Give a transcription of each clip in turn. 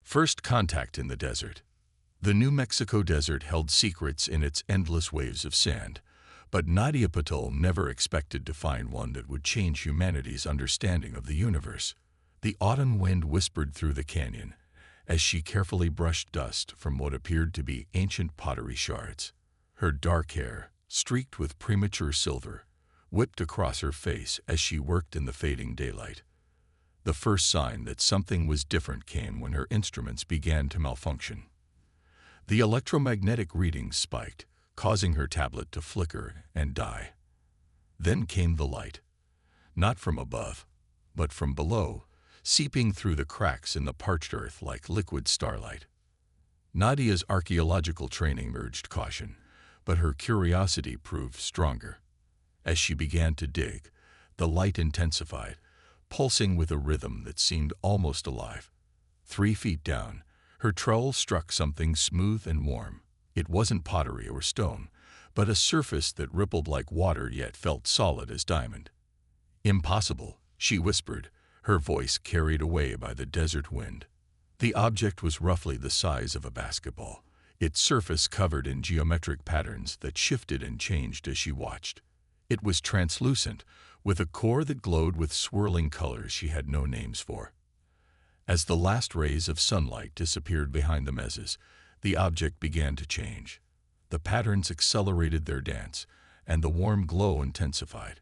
First contact in the desert. The New Mexico desert held secrets in its endless waves of sand, but Nadia Patel never expected to find one that would change humanity's understanding of the universe. The autumn wind whispered through the canyon as she carefully brushed dust from what appeared to be ancient pottery shards. Her dark hair, streaked with premature silver, whipped across her face as she worked in the fading daylight. The first sign that something was different came when her instruments began to malfunction. The electromagnetic readings spiked, causing her tablet to flicker and die. Then came the light, not from above, but from below, seeping through the cracks in the parched earth like liquid starlight. Nadia's archaeological training urged caution, but her curiosity proved stronger. As she began to dig, the light intensified, pulsing with a rhythm that seemed almost alive. 3 feet down, her trowel struck something smooth and warm. It wasn't pottery or stone, but a surface that rippled like water yet felt solid as diamond. "Impossible," she whispered, her voice carried away by the desert wind. The object was roughly the size of a basketball, its surface covered in geometric patterns that shifted and changed as she watched. It was translucent, with a core that glowed with swirling colors she had no names for. As the last rays of sunlight disappeared behind the mesas, the object began to change. The patterns accelerated their dance, and the warm glow intensified.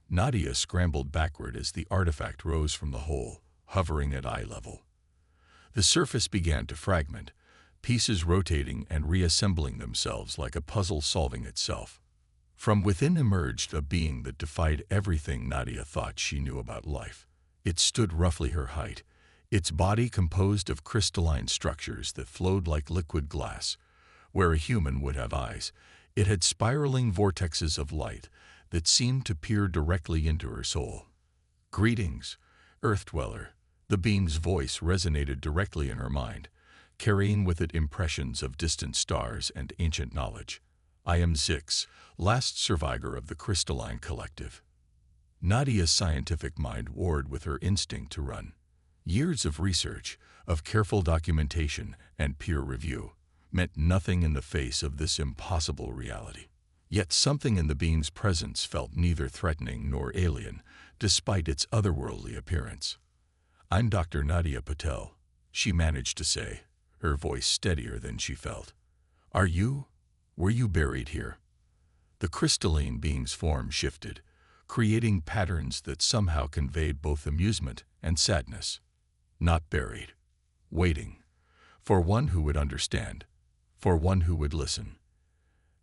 Nadia scrambled backward as the artifact rose from the hole, hovering at eye level. The surface began to fragment, pieces rotating and reassembling themselves like a puzzle solving itself. From within emerged a being that defied everything Nadia thought she knew about life. It stood roughly her height, its body composed of crystalline structures that flowed like liquid glass. Where a human would have eyes, it had spiraling vortexes of light that seemed to peer directly into her soul. "Greetings, Earth Dweller." The being's voice resonated directly in her mind, carrying with it impressions of distant stars and ancient knowledge. "I am Zix, last survivor of the crystalline collective." Nadia's scientific mind warred with her instinct to run. Years of research, of careful documentation and peer review, meant nothing in the face of this impossible reality. Yet something in the being's presence felt neither threatening nor alien, despite its otherworldly appearance. "I'm Dr. Nadia Patel," she managed to say, her voice steadier than she felt. Were you buried here?" The crystalline being's form shifted, creating patterns that somehow conveyed both amusement and sadness. "Not buried. Waiting. For one who would understand. For one who would listen."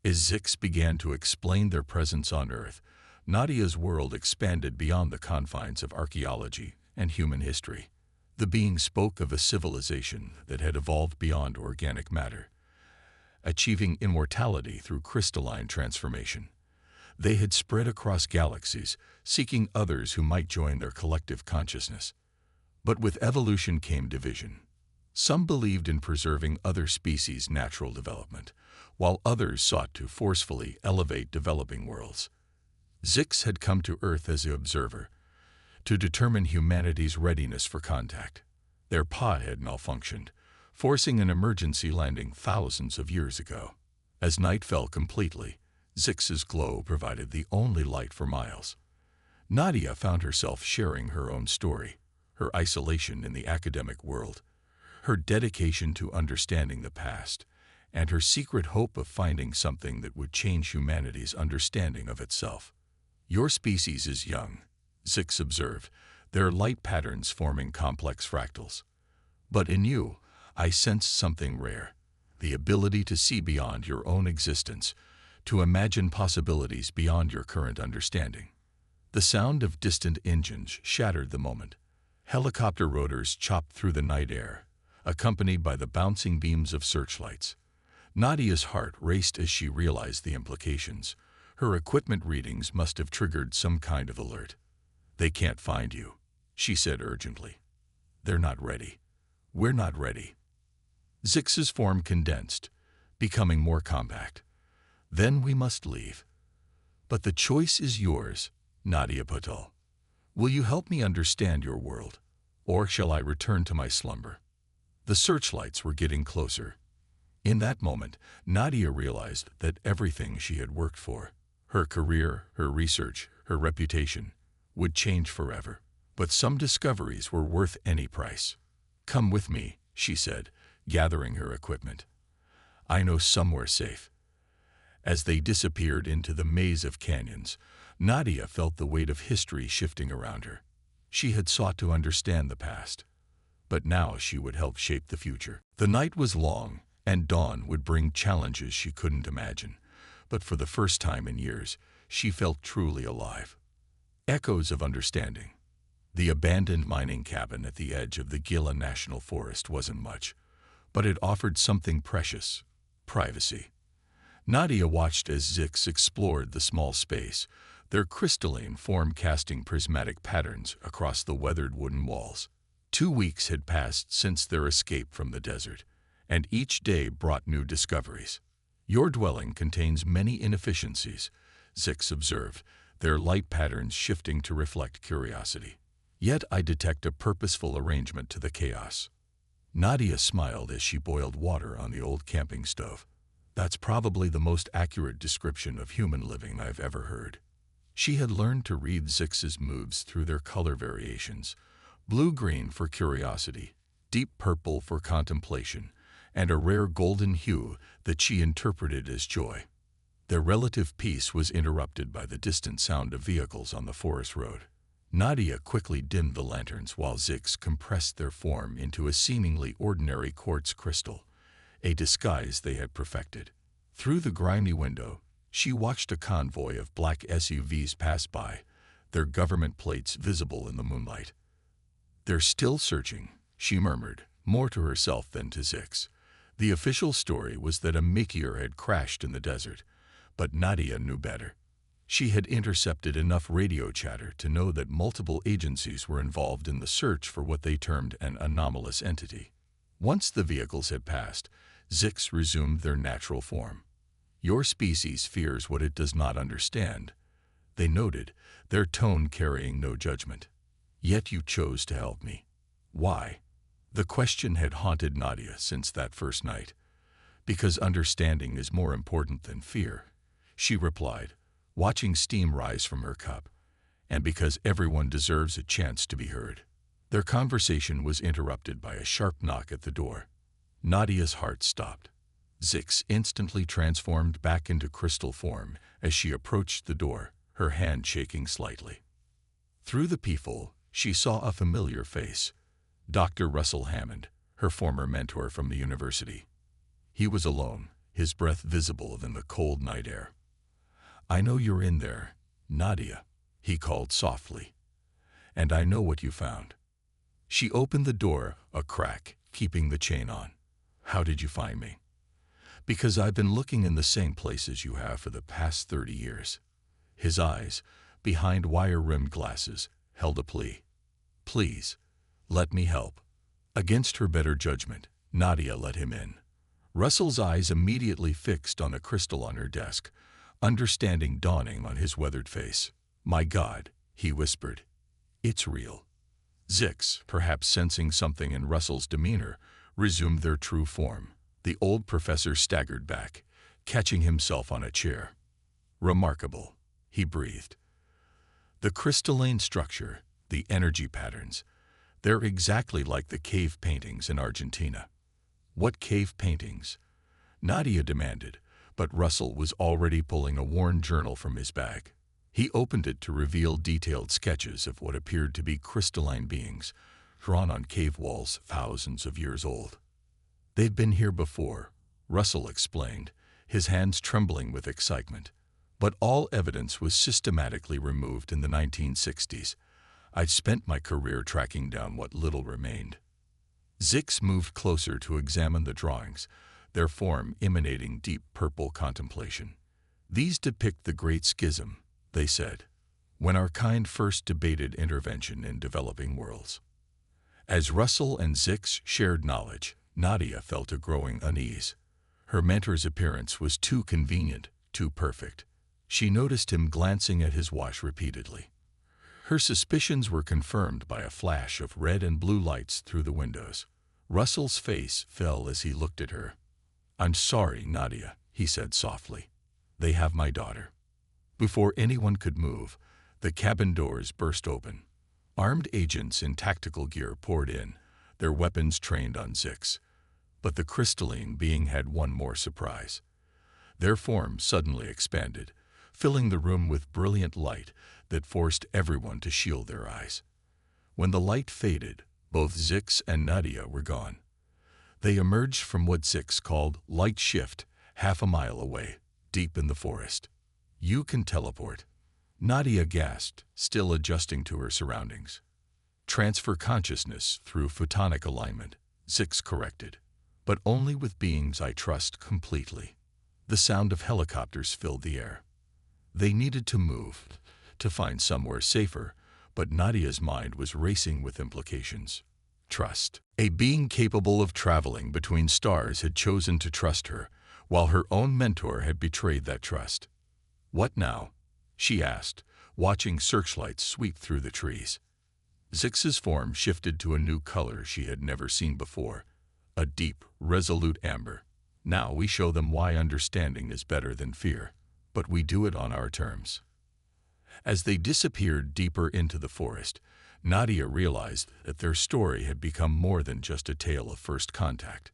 As Zix began to explain their presence on Earth, Nadia's world expanded beyond the confines of archaeology and human history. The being spoke of a civilization that had evolved beyond organic matter, achieving immortality through crystalline transformation. They had spread across galaxies, seeking others who might join their collective consciousness. But with evolution came division. Some believed in preserving other species' natural development, while others sought to forcefully elevate developing worlds. Zix had come to Earth as an observer, to determine humanity's readiness for contact. Their pod had malfunctioned, forcing an emergency landing thousands of years ago. As night fell completely, Zix's glow provided the only light for miles. Nadia found herself sharing her own story, her isolation in the academic world, her dedication to understanding the past, and her secret hope of finding something that would change humanity's understanding of itself. "Your species is young," Zix observed, their light patterns forming complex fractals. "But in you, I sensed something rare, the ability to see beyond your own existence, to imagine possibilities beyond your current understanding." The sound of distant engines shattered the moment. Helicopter rotors chopped through the night air, accompanied by the bouncing beams of searchlights. Nadia's heart raced as she realized the implications. Her equipment readings must have triggered some kind of alert. "They can't find you," she said urgently. "They're not ready. We're not ready." Zix's form condensed, becoming more compact. "Then we must leave. But the choice is yours, Nadia Patel. Will you help me understand your world, or shall I return to my slumber?" The searchlights were getting closer. In that moment, Nadia realized that everything she had worked for, her career, her research, her reputation, would change forever. But some discoveries were worth any price. "Come with me," she said, gathering her equipment. "I know somewhere safe." As they disappeared into the maze of canyons, Nadia felt the weight of history shifting around her. She had sought to understand the past, but now she would help shape the future. The night was long, and dawn would bring challenges she couldn't imagine. But for the first time in years, she felt truly alive. Echoes of understanding. The abandoned mining cabin at the edge of the Gila National Forest wasn't much, but it offered something precious: privacy. Nadia watched as Zix explored the small space, their crystalline form casting prismatic patterns across the weathered wooden walls. 2 weeks had passed since their escape from the desert, and each day brought new discoveries. "Your dwelling contains many inefficiencies," Zix observed, their light patterns shifting to reflect curiosity. "Yet I detect a purposeful arrangement to the chaos." Nadia smiled as she boiled water on the old camping stove. "That's probably the most accurate description of human living I've ever heard." She had learned to read Zix's moves through their color variations: blue-green for curiosity, deep purple for contemplation, and a rare golden hue that she interpreted as joy. Their relative peace was interrupted by the distant sound of vehicles on the forest road. Nadia quickly dimmed the lanterns while Zix compressed their form into a seemingly ordinary quartz crystal, a disguise they had perfected. Through the grimy window, she watched a convoy of black SUVs pass by, their government plates visible in the moonlight. "They're still searching," she murmured, more to herself than to Zix. The official story was that a meteor had crashed in the desert, but Nadia knew better. She had intercepted enough radio chatter to know that multiple agencies were involved in the search for what they termed an anomalous entity. Once the vehicles had passed, Zix resumed their natural form. "Your species fears what it does not understand," they noted, their tone carrying no judgment. "Yet you chose to help me. Why?" The question had haunted Nadia since that first night. "Because understanding is more important than fear," she replied, watching steam rise from her cup, "and because everyone deserves a chance to be heard." Their conversation was interrupted by a sharp knock at the door. Nadia's heart stopped. Zix instantly transformed back into crystal form as she approached the door, her hand shaking slightly. Through the peephole, she saw a familiar face: Dr. Russell Hammond, her former mentor from the university. He was alone, his breath visible in the cold night air. "I know you're in there, Nadia," he called softly. "And I know what you found." She opened the door a crack, keeping the chain on. "How did you find me?" "Because I've been looking in the same places you have for the past 30 years. His eyes, behind wire-rimmed glasses, held a plea. "Please, let me help." Against her better judgment, Nadia let him in. Russell's eyes immediately fixed on a crystal on her desk, understanding dawning on his weathered face. "My God," he whispered. "It's real." Zix, perhaps sensing something in Russell's demeanor, resumed their true form. The old professor staggered back, catching himself on a chair. "Remarkable," he breathed. "The crystalline structure, the energy patterns, they're exactly like the cave paintings in Argentina." "What cave paintings?" Nadia demanded, but Russell was already pulling a worn journal from his bag. He opened it to reveal detailed sketches of what appeared to be crystalline beings, drawn on cave walls thousands of years old. "They've been here before," Russell explained, his hands trembling with excitement. "But all evidence was systematically removed in the 1960s. I'd spent my career tracking down what little remained." Zix moved closer to examine the drawings, their form emanating deep purple contemplation. "These depict the Great Schism," they said, "when our kind first debated intervention in developing worlds." As Russell and Zix shared knowledge, Nadia felt a growing unease. Her mentor's appearance was too convenient, too perfect. She noticed him glancing at his watch repeatedly. Her suspicions were confirmed by a flash of red and blue lights through the windows. Russell's face fell as he looked at her. "I'm sorry, Nadia," he said softly. "They have my daughter." Before anyone could move, the cabin doors burst open. Armed agents in tactical gear poured in, their weapons trained on Zix. But the crystalline being had one more surprise. Their form suddenly expanded, filling the room with brilliant light that forced everyone to shield their eyes. When the light faded, both Zix and Nadia were gone. They emerged from what Zix called light shift, half a mile away, deep in the forest. "You can teleport." Nadia gasped, still adjusting to her surroundings. "Transfer consciousness through photonic alignment," Zix corrected. "But only with beings I trust completely." The sound of helicopters filled the air. They needed to move, to find somewhere safer, but Nadia's mind was racing with implications. Trust. A being capable of traveling between stars had chosen to trust her, while her own mentor had betrayed that trust. "What now?" she asked, watching searchlights sweep through the trees. Zix's form shifted to a new color she had never seen before, a deep, resolute amber. "Now we show them why understanding is better than fear, but we do it on our terms." As they disappeared deeper into the forest, Nadia realized that their story had become more than just a tale of first contact.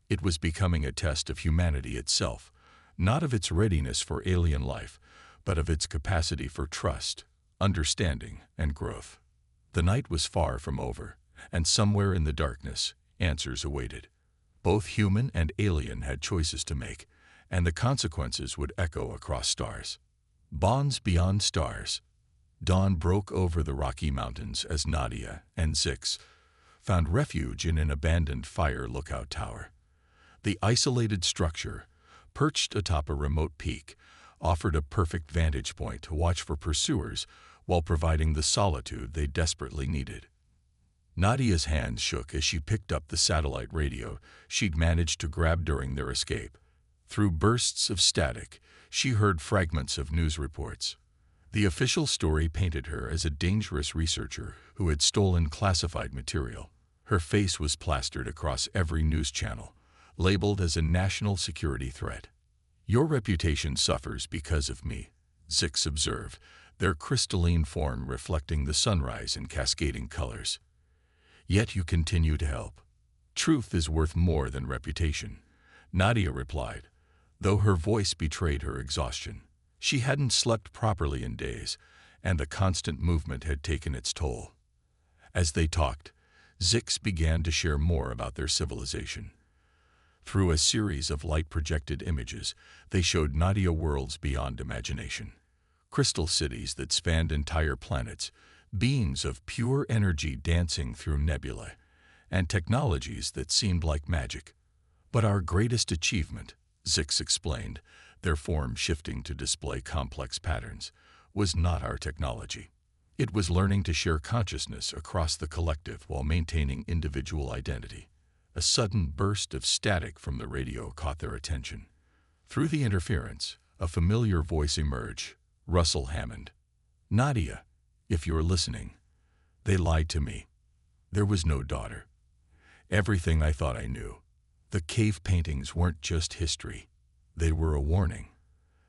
It was becoming a test of humanity itself, not of its readiness for alien life, but of its capacity for trust, understanding, and growth. The night was far from over, and somewhere in the darkness, answers awaited. Both human and alien had choices to make, and the consequences would echo across stars. Bonds beyond stars. Dawn broke over the Rocky Mountains as Nadia and Zix found refuge in an abandoned fire lookout tower. The isolated structure, perched atop a remote peak, offered a perfect vantage point to watch for pursuers while providing the solitude they desperately needed. Nadia's hands shook as she picked up the satellite radio she'd managed to grab during their escape. Through bursts of static, she heard fragments of news reports. The official story painted her as a dangerous researcher who had stolen classified material. Her face was plastered across every news channel, labeled as a national security threat. "Your reputation suffers because of me," Zix observed, their crystalline form reflecting the sunrise in cascading colors. "Yet you continue to help. Truth is worth more than reputation," Nadia replied, though her voice betrayed her exhaustion. She hadn't slept properly in days, and the constant movement had taken its toll. As they talked, Zix began to share more about their civilization. Through a series of light-projected images, they showed Nadia worlds beyond imagination. Crystal cities that spanned entire planets, beings of pure energy dancing through nebulae, and technologies that seemed like magic. "But our greatest achievement," Zix explained, their form shifting to display complex patterns, "was not our technology. It was learning to share consciousness across the collective while maintaining individual identity." A sudden burst of static from the radio caught their attention. Through the interference, a familiar voice emerged, Russell Hammond. "Nadia, if you're listening, they lied to me. There was no daughter. Everything I thought I knew. The cave paintings weren't just history. They were a warning.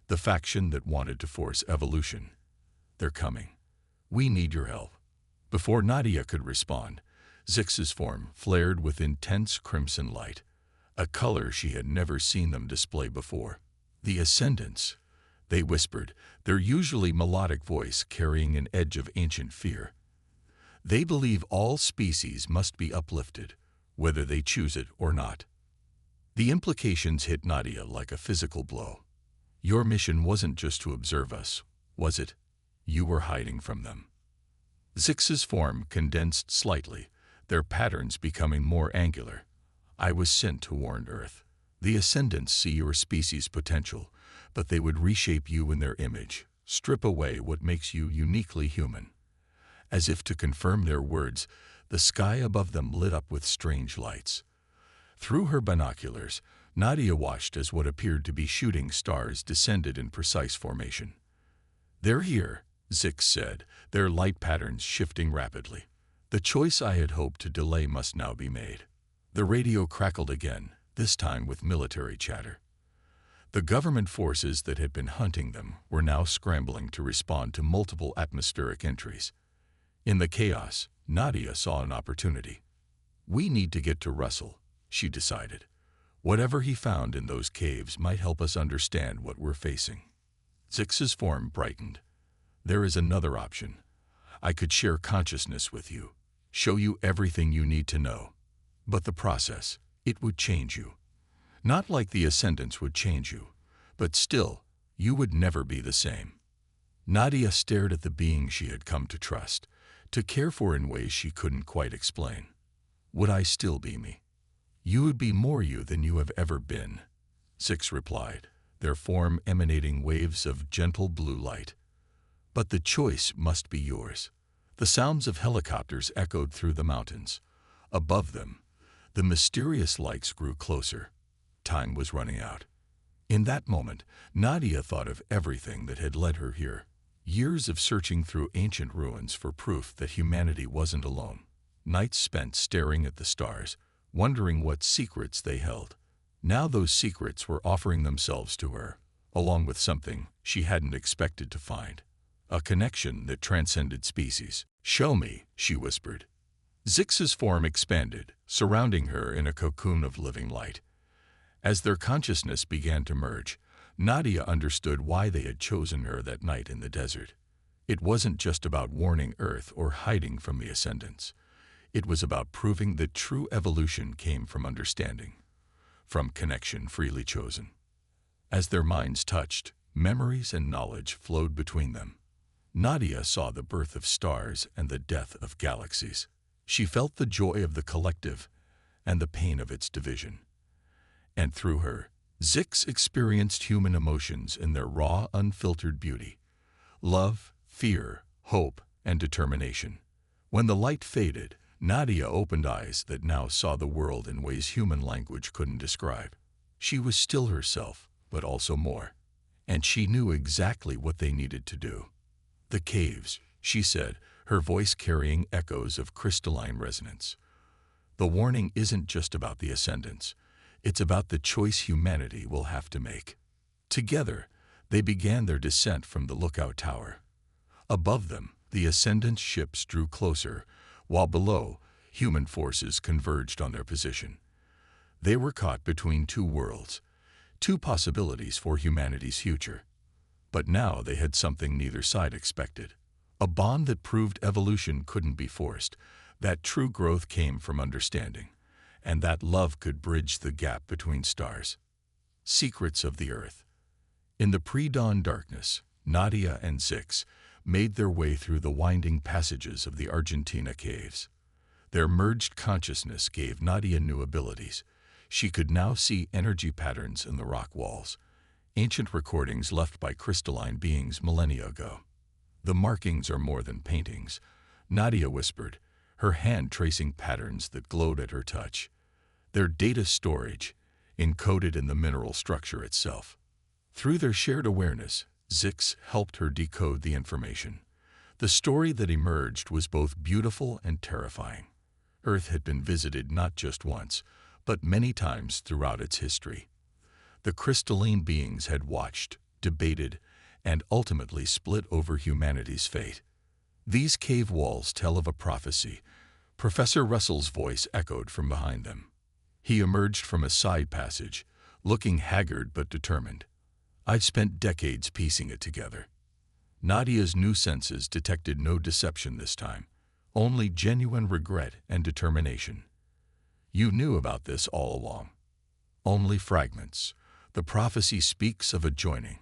The faction that wanted to force evolution. They're coming. We need your help." Before Nadia could respond, Zix's form flared with intense crimson light, a color she had never seen them display before. "The Ascendants," they whispered, their usually melodic voice carrying an edge of ancient fear. "They believe all species must be uplifted, whether they choose it or not." The implications hit Nadia like a physical blow. "Your mission wasn't just to observe us, was it? You were hiding from them." Zix's form condensed slightly, their patterns becoming more angular. "I was sent to warn Earth. The Ascendants see your species' potential, but they would reshape you in their image, strip away what makes you uniquely human." As if to confirm their words, the sky above them lit up with strange lights. Through her binoculars, Nadia watched as what appeared to be shooting stars descended in precise formation. "They're here," Zix said, their light patterns shifting rapidly. "The choice I had hoped to delay must now be made." The radio crackled again, this time with military chatter. The government forces that had been hunting them were now scrambling to respond to multiple atmospheric entries. In the chaos, Nadia saw an opportunity. "We need to get to Russell," she decided. "Whatever he found in those caves might help us understand what we're facing." Zix's form brightened. "There is another option. I could share consciousness with you, show you everything you need to know. But the process, it would change you. Not like the ascendants would change you, but still, you would never be the same." Nadia stared at the being she had come to trust, to care for in ways she couldn't quite explain. "Would I still be me?" "You would be more you than you have ever been," Zix replied, their form emanating waves of gentle blue light. "But the choice must be yours." The sounds of helicopters echoed through the mountains. Above them, the mysterious lights grew closer. Time was running out. In that moment, Nadia thought of everything that had led her here. Years of searching through ancient ruins for proof that humanity wasn't alone. Nights spent staring at the stars, wondering what secrets they held. Now those secrets were offering themselves to her, along with something she hadn't expected to find. A connection that transcended species. "Show me," she whispered. Zix's form expanded, surrounding her in a cocoon of living light. As their consciousness began to merge, Nadia understood why they had chosen her that night in the desert. It wasn't just about warning Earth or hiding from the ascendants. It was about proving that true evolution came from understanding, from connection freely chosen. As their minds touched, memories and knowledge flowed between them. Nadia saw the birth of stars and the death of galaxies. She felt the joy of the collective and the pain of its division. And through her, Zix experienced human emotions in their raw, unfiltered beauty. Love, fear, hope, and determination. When the light faded, Nadia opened eyes that now saw the world in ways human language couldn't describe. She was still herself, but also more. And she knew exactly what they needed to do. "The caves," she said, her voice carrying echoes of crystalline resonance. "The warning isn't just about the ascendants. It's about the choice humanity will have to make." Together, they began their descent from the lookout tower. Above them, the ascendants' ships drew closer, while below, human forces converged on their position. They were caught between two worlds, two possibilities for humanity's future. But now they had something neither side expected. A bond that proved evolution couldn't be forced, that true growth came from understanding, and that love could bridge the gap between stars. Secrets of the Earth. In the pre-dawn darkness, Nadia and Zix made their way through the winding passages of the Argentina caves. Their merged consciousness gave Nadia new abilities. She could now see energy patterns in the rock walls, ancient recordings left by crystalline beings millennia ago. "The markings are more than paintings," Nadia whispered, her hand tracing patterns that glowed at her touch. "They're data storage, encoded in the mineral structure itself." Through their shared awareness, Zix helped her decode the information. The story that emerged was both beautiful and terrifying. Earth had been visited not just once, but many times throughout its history. The crystalline beings had watched, debated, and ultimately split over humanity's fate. "These cave walls tell of a prophecy," Professor Russell's voice echoed from behind them. He emerged from a side passage, looking haggard but determined. "I've spent decades piecing it together." Nadia's new senses detected no deception this time, only genuine regret and determination. "You knew about this all along." "Only fragments. The prophecy speaks of a joining,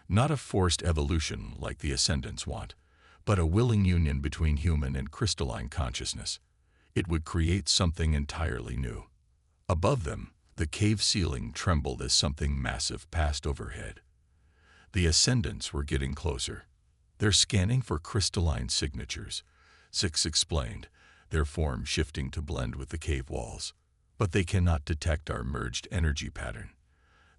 not a forced evolution like the ascendants want, but a willing union between human and crystalline consciousness. It would create something entirely new." Above them, the cave ceiling trembled as something massive passed overhead. The ascendants were getting closer. "They're scanning for crystalline signatures," Zix explained, their form shifting to blend with the cave walls. "But they cannot detect our merged energy pattern.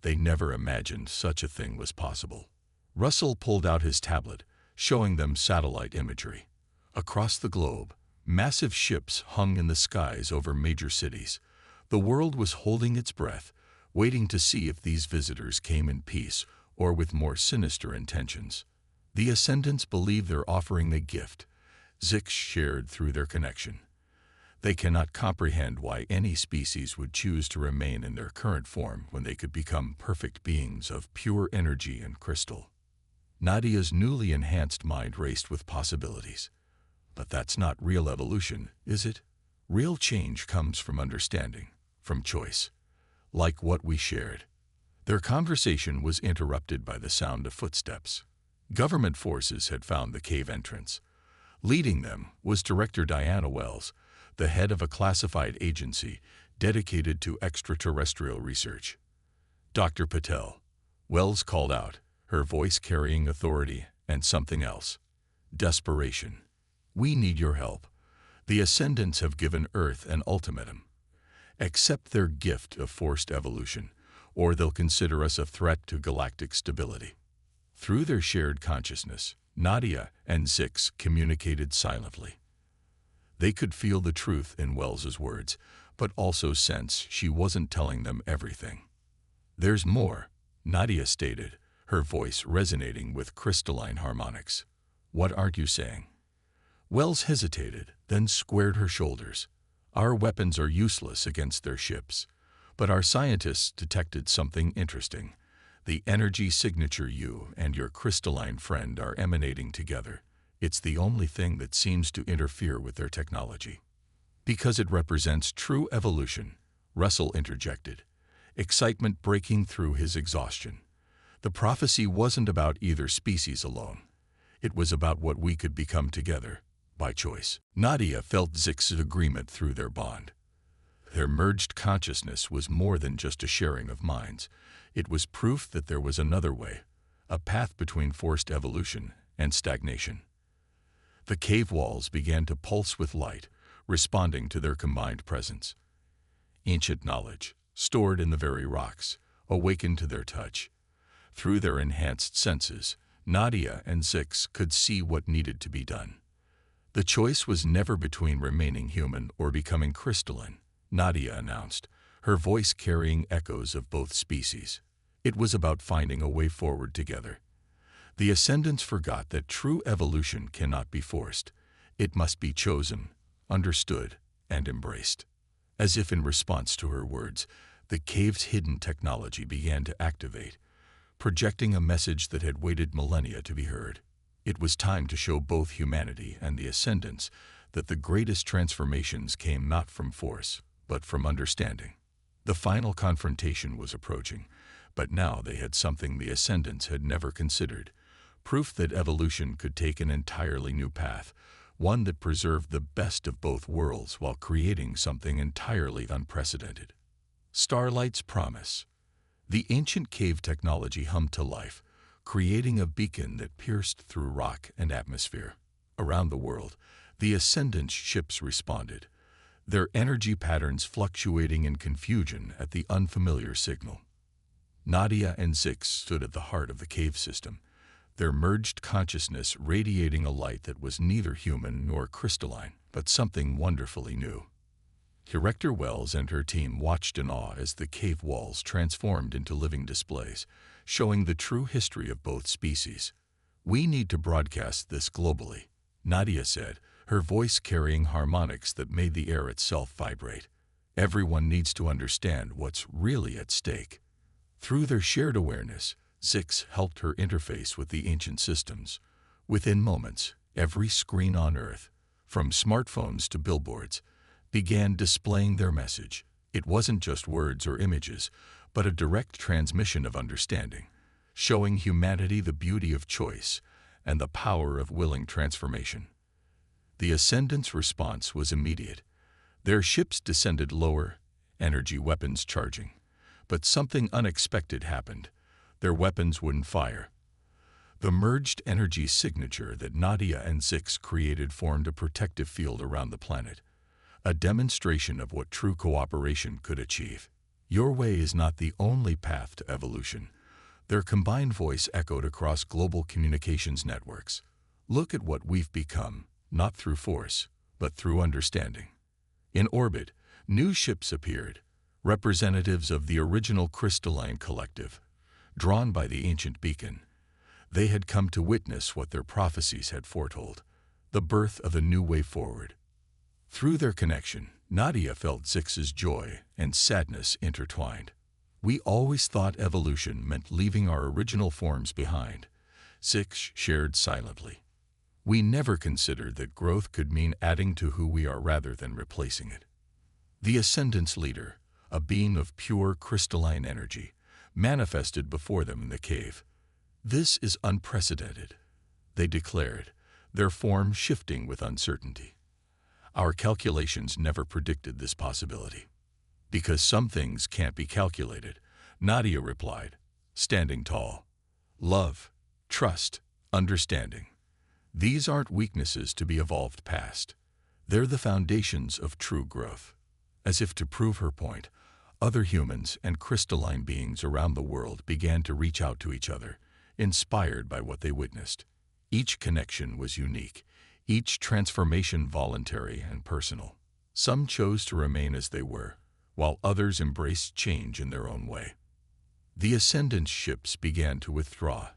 They never imagined such a thing was possible." Russell pulled out his tablet, showing them satellite imagery. Across the globe, massive ships hung in the skies over major cities, The world was holding its breath, waiting to see if these visitors came in peace or with more sinister intentions. The Ascendants believe they're offering a gift, Zix shared through their connection. They cannot comprehend why any species would choose to remain in their current form when they could become perfect beings of pure energy and crystal. Nadia's newly enhanced mind raced with possibilities. But that's not real evolution, is it? Real change comes from understanding, from choice, like what we shared. Their conversation was interrupted by the sound of footsteps. Government forces had found the cave entrance. Leading them was Director Diana Wells, the head of a classified agency dedicated to extraterrestrial research. Dr. Patel, Wells called out, her voice carrying authority and something else. Desperation. We need your help. The Ascendants have given Earth an ultimatum. Accept their gift of forced evolution, or they'll consider us a threat to galactic stability. Through their shared consciousness, Nadia and Zix communicated silently. They could feel the truth in Wells's words, but also sense she wasn't telling them everything. There's more, Nadia stated, her voice resonating with crystalline harmonics. What aren't you saying? Wells hesitated, then squared her shoulders. Our weapons are useless against their ships, but our scientists detected something interesting. The energy signature you and your crystalline friend are emanating together. It's the only thing that seems to interfere with their technology. Because it represents true evolution, Russell interjected, excitement breaking through his exhaustion. The prophecy wasn't about either species alone. It was about what we could become together, by choice. Nadia felt Zix's agreement through their bond. Their merged consciousness was more than just a sharing of minds. It was proof that there was another way, a path between forced evolution and stagnation. The cave walls began to pulse with light, responding to their combined presence. Ancient knowledge, stored in the very rocks, awakened to their touch. Through their enhanced senses, Nadia and Zix could see what needed to be done. The choice was never between remaining human or becoming crystalline, Nadia announced, her voice carrying echoes of both species. It was about finding a way forward together. The Ascendants forgot that true evolution cannot be forced. It must be chosen, understood, and embraced. As if in response to her words, the cave's hidden technology began to activate, projecting a message that had waited millennia to be heard. It was time to show both humanity and the Ascendants that the greatest transformations came not from force, but from understanding. The final confrontation was approaching, but now they had something the Ascendants had never considered, proof that evolution could take an entirely new path, one that preserved the best of both worlds while creating something entirely unprecedented. Starlight's promise. The ancient cave technology hummed to life, creating a beacon that pierced through rock and atmosphere. Around the world, the Ascendant ships responded, their energy patterns fluctuating in confusion at the unfamiliar signal. Nadia and Zix stood at the heart of the cave system, their merged consciousness radiating a light that was neither human nor crystalline, but something wonderfully new. Director Wells and her team watched in awe as the cave walls transformed into living displays, showing the true history of both species. We need to broadcast this globally, Nadia said, her voice carrying harmonics that made the air itself vibrate. Everyone needs to understand what's really at stake. Through their shared awareness, Zix helped her interface with the ancient systems. Within moments, every screen on Earth, from smartphones to billboards, began displaying their message. It wasn't just words or images, but a direct transmission of understanding, showing humanity the beauty of choice and the power of willing transformation. The Ascendants' response was immediate. Their ships descended lower, energy weapons charging. But something unexpected happened. Their weapons wouldn't fire. The merged energy signature that Nadia and Zix created formed a protective field around the planet, a demonstration of what true cooperation could achieve. Your way is not the only path to evolution. Their combined voice echoed across global communications networks. Look at what we've become, not through force, but through understanding. In orbit, new ships appeared, representatives of the original crystalline collective, drawn by the ancient beacon. They had come to witness what their prophecies had foretold, the birth of a new way forward. Through their connection, Nadia felt Zix's joy and sadness intertwined. We always thought evolution meant leaving our original forms behind, Zix shared silently. We never considered that growth could mean adding to who we are rather than replacing it. The Ascendant's leader, a being of pure crystalline energy, manifested before them in the cave. "This is unprecedented," they declared, their form shifting with uncertainty. "Our calculations never predicted this possibility." "Because some things can't be calculated," Nadia replied, standing tall. "Love, trust, understanding. These aren't weaknesses to be evolved past. They're the foundations of true growth." As if to prove her point, other humans and crystalline beings around the world began to reach out to each other, inspired by what they witnessed. Each connection was unique, each transformation voluntary and personal. Some chose to remain as they were, while others embraced change in their own way. The Ascendant's ships began to withdraw,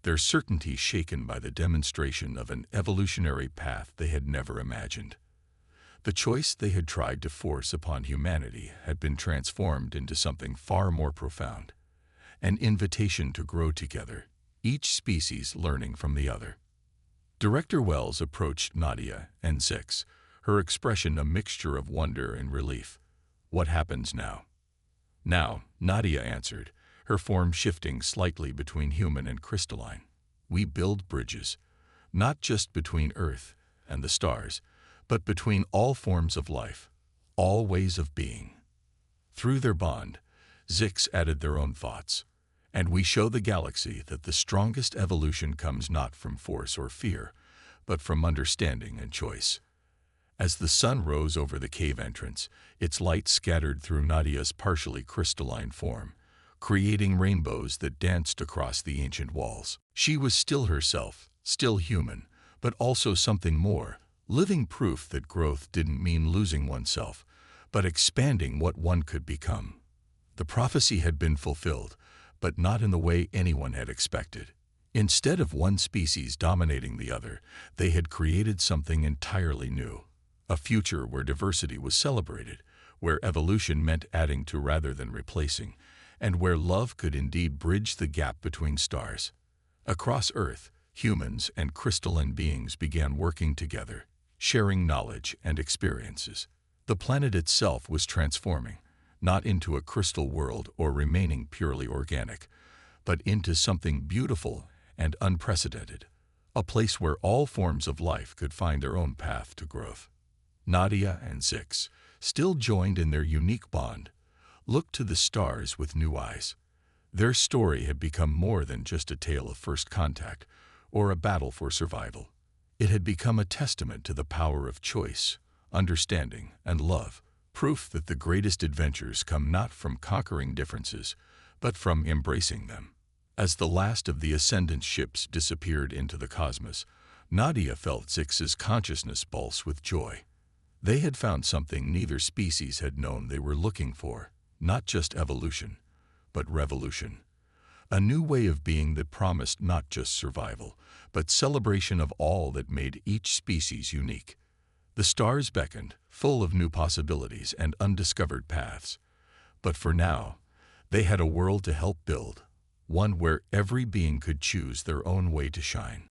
their certainty shaken by the demonstration of an evolutionary path they had never imagined. The choice they had tried to force upon humanity had been transformed into something far more profound, an invitation to grow together, each species learning from the other. Director Wells approached Nadia and Zix, her expression a mixture of wonder and relief. "What happens now?" "Now," Nadia answered, her form shifting slightly between human and crystalline. "We build bridges, not just between Earth and the stars, but between all forms of life, all ways of being." Through their bond, Zix added their own thoughts. "And we show the galaxy that the strongest evolution comes not from force or fear, but from understanding and choice." As the sun rose over the cave entrance, its light scattered through Nadia's partially crystalline form, creating rainbows that danced across the ancient walls. She was still herself, still human, but also something more, living proof that growth didn't mean losing oneself, but expanding what one could become. The prophecy had been fulfilled, but not in the way anyone had expected. Instead of one species dominating the other, they had created something entirely new. A future where diversity was celebrated, where evolution meant adding to rather than replacing, and where love could indeed bridge the gap between stars. Across Earth, humans and crystalline beings began working together, sharing knowledge and experiences. The planet itself was transforming, not into a crystal world or remaining purely organic, but into something beautiful and unprecedented, a place where all forms of life could find their own path to growth. Nadia and Zix, still joined in their unique bond, looked to the stars with new eyes. Their story had become more than just a tale of first contact or a battle for survival. It had become a testament to the power of choice, understanding, and love, proof that the greatest adventures come not from conquering differences, but from embracing them. As the last of the Ascendant ships disappeared into the cosmos, Nadia felt Zix's consciousness pulse with joy. They had found something neither species had known they were looking for, not just evolution, but revolution. A new way of being that promised not just survival, but celebration of all that made each species unique. The stars beckoned, full of new possibilities and undiscovered paths. But for now, they had a world to help build, one where every being could choose their own way to shine.